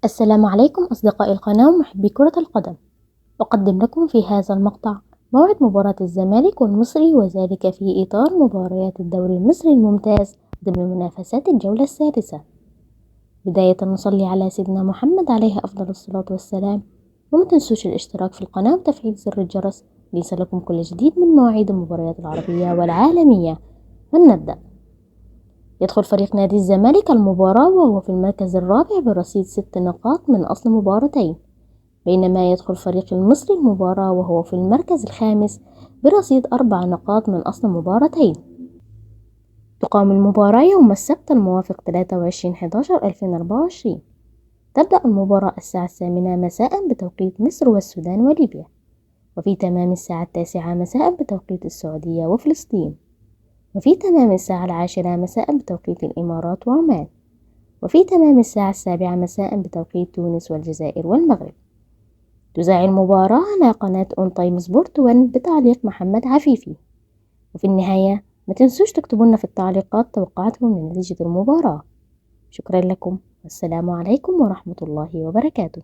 السلام عليكم أصدقائي القناة ومحبي كرة القدم. أقدم لكم في هذا المقطع موعد مباراة الزمالك والمصري، وذلك في إطار مباريات الدوري المصري الممتاز ضمن منافسات الجولة السادسة. بداية نصلي على سيدنا محمد عليه أفضل الصلاة والسلام، وما تنسوش الاشتراك في القناة وتفعيل زر الجرس ليصلكم كل جديد من مواعيد المباريات العربية والعالمية. فلنبدأ. يدخل فريق نادي الزمالك المباراة وهو في المركز الرابع برصيد 6 نقاط من أصل مباراتين، بينما يدخل فريق المصري المباراة وهو في المركز الخامس برصيد 4 نقاط من أصل مباراتين. تقام المباراة يوم السبت الموافق 23/11/2024. تبدأ المباراة الساعة 8 مساء بتوقيت مصر والسودان وليبيا، وفي تمام الساعة 9 مساء بتوقيت السعودية وفلسطين، وفي تمام الساعة 10 مساء بتوقيت الإمارات وعمان، وفي تمام الساعة 7 مساء بتوقيت تونس والجزائر والمغرب. تذاع المباراة على قناة أون تايم سبورت 1 بتعليق محمد عفيفي. وفي النهاية ما تنسوش تكتبوا لنا في التعليقات توقعاتكم لنتيجة المباراة. شكرا لكم والسلام عليكم ورحمة الله وبركاته.